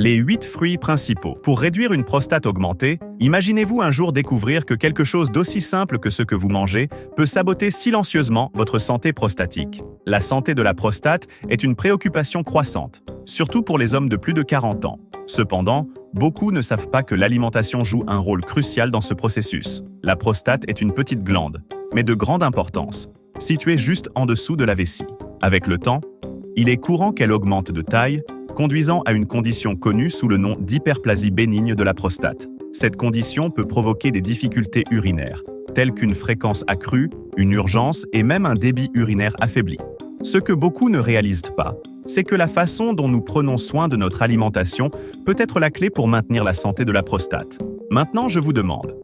Les 8 fruits principaux. Pour réduire une prostate augmentée, imaginez-vous un jour découvrir que quelque chose d'aussi simple que ce que vous mangez peut saboter silencieusement votre santé prostatique. La santé de la prostate est une préoccupation croissante, surtout pour les hommes de plus de 40 ans. Cependant, beaucoup ne savent pas que l'alimentation joue un rôle crucial dans ce processus. La prostate est une petite glande, mais de grande importance, située juste en dessous de la vessie. Avec le temps, il est courant qu'elle augmente de taille, conduisant à une condition connue sous le nom d'hyperplasie bénigne de la prostate. Cette condition peut provoquer des difficultés urinaires, telles qu'une fréquence accrue, une urgence et même un débit urinaire affaibli. Ce que beaucoup ne réalisent pas, c'est que la façon dont nous prenons soin de notre alimentation peut être la clé pour maintenir la santé de la prostate. Maintenant, je vous demande,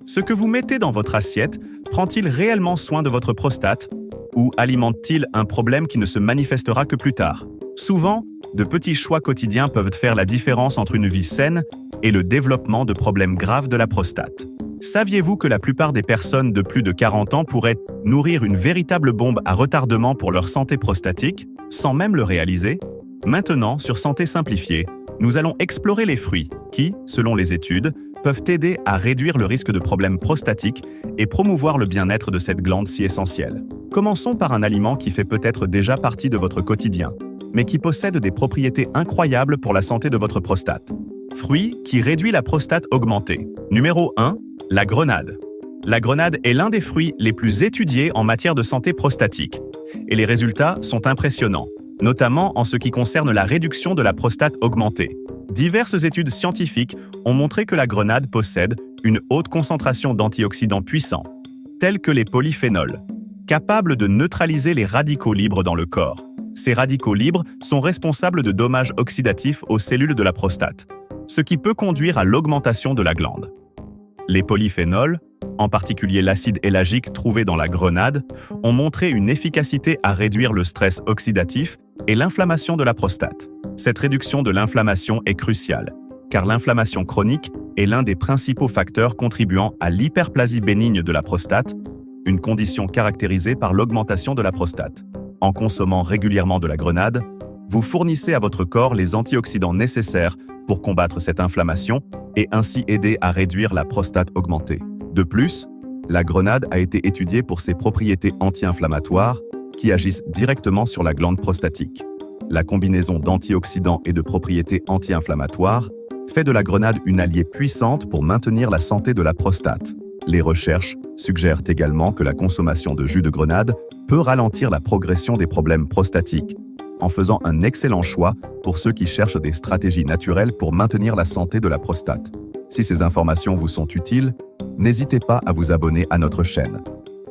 ce que vous mettez dans votre assiette prend-il réellement soin de votre prostate ou alimente-t-il un problème qui ne se manifestera que plus tard? Souvent, de petits choix quotidiens peuvent faire la différence entre une vie saine et le développement de problèmes graves de la prostate. Saviez-vous que la plupart des personnes de plus de 40 ans pourraient nourrir une véritable bombe à retardement pour leur santé prostatique, sans même le réaliser? Maintenant, sur Santé Simplifiée, nous allons explorer les fruits qui, selon les études, peuvent aider à réduire le risque de problèmes prostatiques et promouvoir le bien-être de cette glande si essentielle. Commençons par un aliment qui fait peut-être déjà partie de votre quotidien, mais qui possède des propriétés incroyables pour la santé de votre prostate. Fruit qui réduit la prostate augmentée. Numéro 1. La grenade. La grenade est l'un des fruits les plus étudiés en matière de santé prostatique, et les résultats sont impressionnants, notamment en ce qui concerne la réduction de la prostate augmentée. Diverses études scientifiques ont montré que la grenade possède une haute concentration d'antioxydants puissants, tels que les polyphénols, capables de neutraliser les radicaux libres dans le corps. Ces radicaux libres sont responsables de dommages oxydatifs aux cellules de la prostate, ce qui peut conduire à l'augmentation de la glande. Les polyphénols, en particulier l'acide éllagique trouvé dans la grenade, ont montré une efficacité à réduire le stress oxydatif et l'inflammation de la prostate. Cette réduction de l'inflammation est cruciale, car l'inflammation chronique est l'un des principaux facteurs contribuant à l'hyperplasie bénigne de la prostate, une condition caractérisée par l'augmentation de la prostate. En consommant régulièrement de la grenade, vous fournissez à votre corps les antioxydants nécessaires pour combattre cette inflammation et ainsi aider à réduire la prostate augmentée. De plus, la grenade a été étudiée pour ses propriétés anti-inflammatoires qui agissent directement sur la glande prostatique. La combinaison d'antioxydants et de propriétés anti-inflammatoires fait de la grenade une alliée puissante pour maintenir la santé de la prostate. Les recherches suggèrent également que la consommation de jus de grenade peut ralentir la progression des problèmes prostatiques, en faisant un excellent choix pour ceux qui cherchent des stratégies naturelles pour maintenir la santé de la prostate. Si ces informations vous sont utiles, n'hésitez pas à vous abonner à notre chaîne.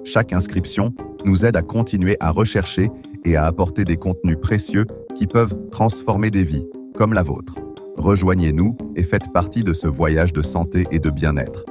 Chaque inscription nous aide à continuer à rechercher et à apporter des contenus précieux qui peuvent transformer des vies, comme la vôtre. Rejoignez-nous et faites partie de ce voyage de santé et de bien-être.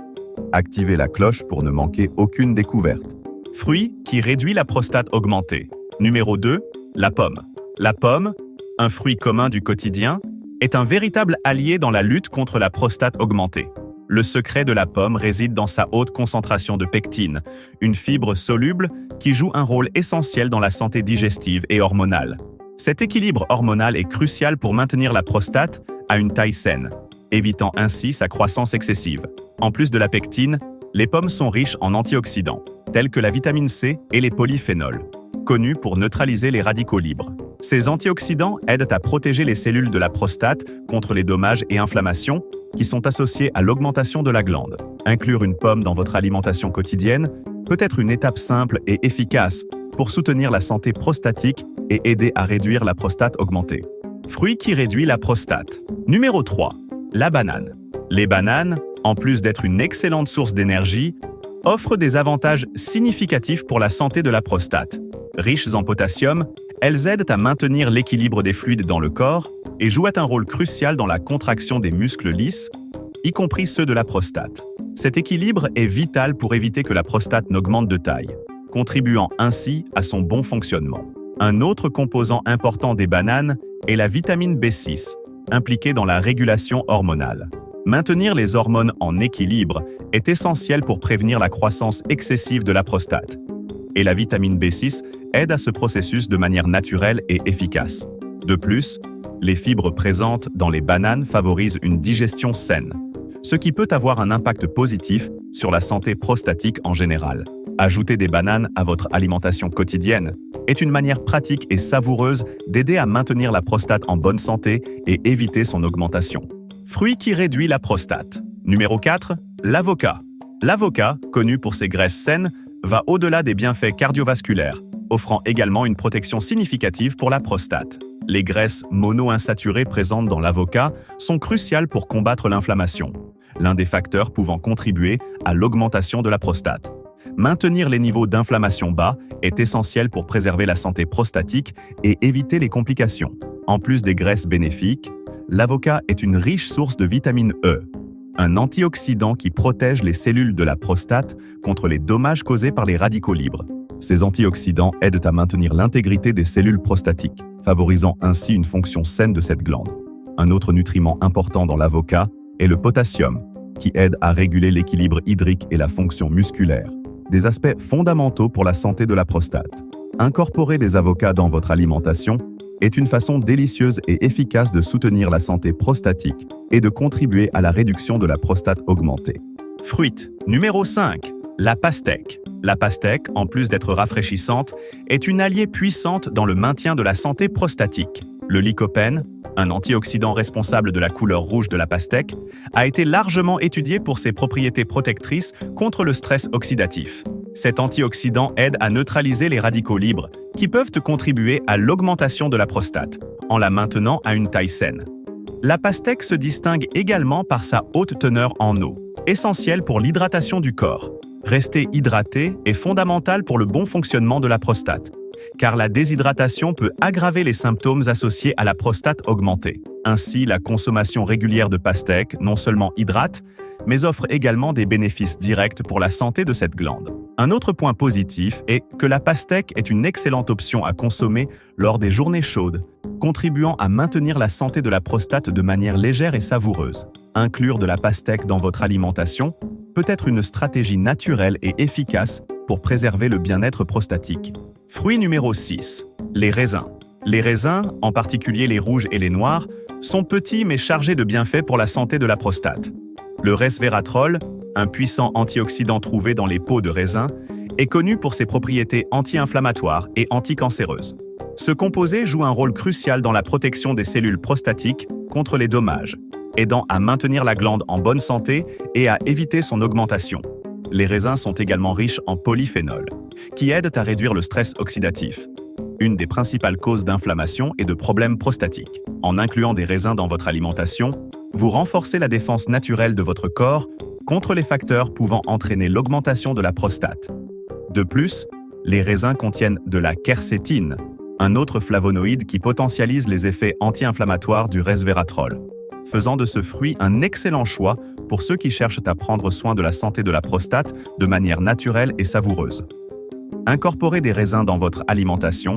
Activez la cloche pour ne manquer aucune découverte. Fruit qui réduit la prostate augmentée. Numéro 2. La pomme. La pomme, un fruit commun du quotidien, est un véritable allié dans la lutte contre la prostate augmentée. Le secret de la pomme réside dans sa haute concentration de pectine, une fibre soluble qui joue un rôle essentiel dans la santé digestive et hormonale. Cet équilibre hormonal est crucial pour maintenir la prostate à une taille saine, évitant ainsi sa croissance excessive. En plus de la pectine, les pommes sont riches en antioxydants, tels que la vitamine C et les polyphénols, connus pour neutraliser les radicaux libres. Ces antioxydants aident à protéger les cellules de la prostate contre les dommages et inflammations qui sont associés à l'augmentation de la glande. Inclure une pomme dans votre alimentation quotidienne peut être une étape simple et efficace pour soutenir la santé prostatique et aider à réduire la prostate augmentée. Fruit qui réduit la prostate. Numéro 3. La banane. Les bananes, en plus d'être une excellente source d'énergie, offrent des avantages significatifs pour la santé de la prostate. Riches en potassium, elles aident à maintenir l'équilibre des fluides dans le corps et jouent un rôle crucial dans la contraction des muscles lisses, y compris ceux de la prostate. Cet équilibre est vital pour éviter que la prostate n'augmente de taille, contribuant ainsi à son bon fonctionnement. Un autre composant important des bananes est la vitamine B6, impliquée dans la régulation hormonale. Maintenir les hormones en équilibre est essentiel pour prévenir la croissance excessive de la prostate. Et la vitamine B6 aide à ce processus de manière naturelle et efficace. De plus, Les fibres présentes dans les bananes favorisent une digestion saine, ce qui peut avoir un impact positif sur la santé prostatique en général. Ajouter des bananes à votre alimentation quotidienne est une manière pratique et savoureuse d'aider à maintenir la prostate en bonne santé et éviter son augmentation. Fruit qui réduit la prostate. Numéro 4, l'avocat. L'avocat, connu pour ses graisses saines, va au-delà des bienfaits cardiovasculaires, offrant également une protection significative pour la prostate. Les graisses monoinsaturées présentes dans l'avocat sont cruciales pour combattre l'inflammation, l'un des facteurs pouvant contribuer à l'augmentation de la prostate. Maintenir les niveaux d'inflammation bas est essentiel pour préserver la santé prostatique et éviter les complications. En plus des graisses bénéfiques, l'avocat est une riche source de vitamine E, un antioxydant qui protège les cellules de la prostate contre les dommages causés par les radicaux libres. Ces antioxydants aident à maintenir l'intégrité des cellules prostatiques, favorisant ainsi une fonction saine de cette glande. Un autre nutriment important dans l'avocat est le potassium, qui aide à réguler l'équilibre hydrique et la fonction musculaire, des aspects fondamentaux pour la santé de la prostate. Incorporer des avocats dans votre alimentation est une façon délicieuse et efficace de soutenir la santé prostatique et de contribuer à la réduction de la prostate augmentée. Fruit. Numéro 5. La pastèque. La pastèque, en plus d'être rafraîchissante, est une alliée puissante dans le maintien de la santé prostatique. Le lycopène, un antioxydant responsable de la couleur rouge de la pastèque, a été largement étudié pour ses propriétés protectrices contre le stress oxydatif. Cet antioxydant aide à neutraliser les radicaux libres, qui peuvent contribuer à l'augmentation de la prostate, en la maintenant à une taille saine. La pastèque se distingue également par sa haute teneur en eau, essentielle pour l'hydratation du corps. Rester hydraté est fondamental pour le bon fonctionnement de la prostate, car la déshydratation peut aggraver les symptômes associés à la prostate augmentée. Ainsi, la consommation régulière de pastèque non seulement hydrate, mais offre également des bénéfices directs pour la santé de cette glande. Un autre point positif est que la pastèque est une excellente option à consommer lors des journées chaudes, contribuant à maintenir la santé de la prostate de manière légère et savoureuse. Inclure de la pastèque dans votre alimentation peut être une stratégie naturelle et efficace pour préserver le bien-être prostatique. Fruit numéro 6. Les raisins. Les raisins, en particulier les rouges et les noirs, sont petits mais chargés de bienfaits pour la santé de la prostate. Le resveratrol, un puissant antioxydant trouvé dans les peaux de raisin, est connu pour ses propriétés anti-inflammatoires et anticancéreuses. Ce composé joue un rôle crucial dans la protection des cellules prostatiques contre les dommages, aidant à maintenir la glande en bonne santé et à éviter son augmentation. Les raisins sont également riches en polyphénols, qui aident à réduire le stress oxydatif, une des principales causes d'inflammation et de problèmes prostatiques. En incluant des raisins dans votre alimentation, vous renforcez la défense naturelle de votre corps contre les facteurs pouvant entraîner l'augmentation de la prostate. De plus, les raisins contiennent de la quercétine, un autre flavonoïde qui potentialise les effets anti-inflammatoires du resveratrol, faisant de ce fruit un excellent choix pour ceux qui cherchent à prendre soin de la santé de la prostate de manière naturelle et savoureuse. Incorporer des raisins dans votre alimentation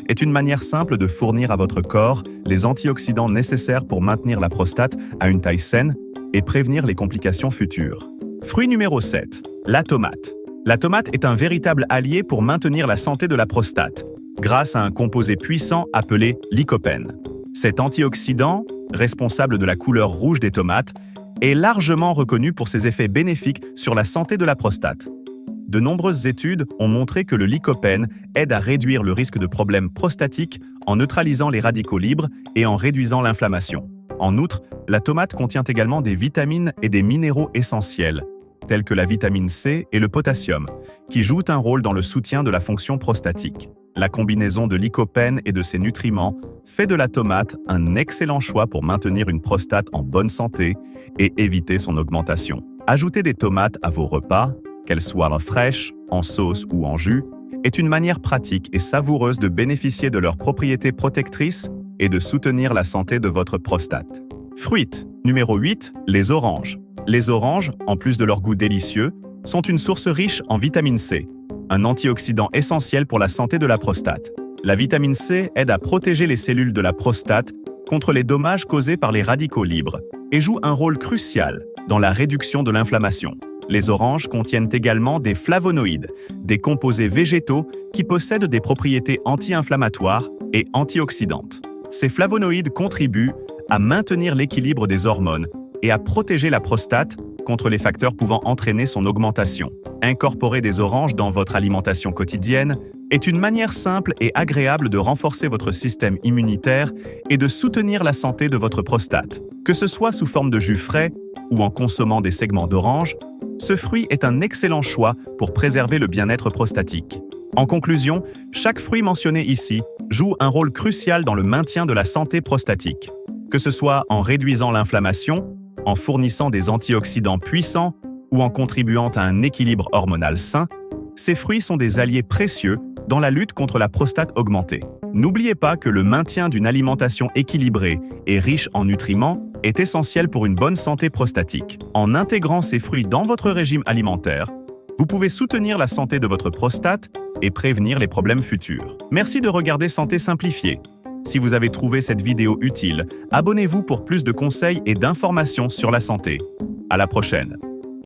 est une manière simple de fournir à votre corps les antioxydants nécessaires pour maintenir la prostate à une taille saine et prévenir les complications futures. Fruit numéro 7. La tomate. La tomate est un véritable allié pour maintenir la santé de la prostate, grâce à un composé puissant appelé lycopène. Cet antioxydant, responsable de la couleur rouge des tomates, est largement reconnu pour ses effets bénéfiques sur la santé de la prostate. De nombreuses études ont montré que le lycopène aide à réduire le risque de problèmes prostatiques en neutralisant les radicaux libres et en réduisant l'inflammation. En outre, la tomate contient également des vitamines et des minéraux essentiels, tels que la vitamine C et le potassium, qui jouent un rôle dans le soutien de la fonction prostatique. La combinaison de lycopène et de ces nutriments fait de la tomate un excellent choix pour maintenir une prostate en bonne santé et éviter son augmentation. Ajouter des tomates à vos repas, qu'elles soient fraîches, en sauce ou en jus, est une manière pratique et savoureuse de bénéficier de leurs propriétés protectrices et de soutenir la santé de votre prostate. Fruit. Numéro 8. Les oranges. Les oranges, en plus de leur goût délicieux, sont une source riche en vitamine C, un antioxydant essentiel pour la santé de la prostate. La vitamine C aide à protéger les cellules de la prostate contre les dommages causés par les radicaux libres et joue un rôle crucial dans la réduction de l'inflammation. Les oranges contiennent également des flavonoïdes, des composés végétaux qui possèdent des propriétés anti-inflammatoires et antioxydantes, Ces flavonoïdes contribuent à maintenir l'équilibre des hormones et à protéger la prostate contre les facteurs pouvant entraîner son augmentation. Incorporer des oranges dans votre alimentation quotidienne est une manière simple et agréable de renforcer votre système immunitaire et de soutenir la santé de votre prostate. Que ce soit sous forme de jus frais ou en consommant des segments d'orange, ce fruit est un excellent choix pour préserver le bien-être prostatique. En conclusion, chaque fruit mentionné ici joue un rôle crucial dans le maintien de la santé prostatique. Que ce soit en réduisant l'inflammation, en fournissant des antioxydants puissants ou en contribuant à un équilibre hormonal sain, ces fruits sont des alliés précieux dans la lutte contre la prostate augmentée. N'oubliez pas que le maintien d'une alimentation équilibrée et riche en nutriments est essentiel pour une bonne santé prostatique. En intégrant ces fruits dans votre régime alimentaire, vous pouvez soutenir la santé de votre prostate et prévenir les problèmes futurs. Merci de regarder Santé Simplifiée. Si vous avez trouvé cette vidéo utile, abonnez-vous pour plus de conseils et d'informations sur la santé. À la prochaine.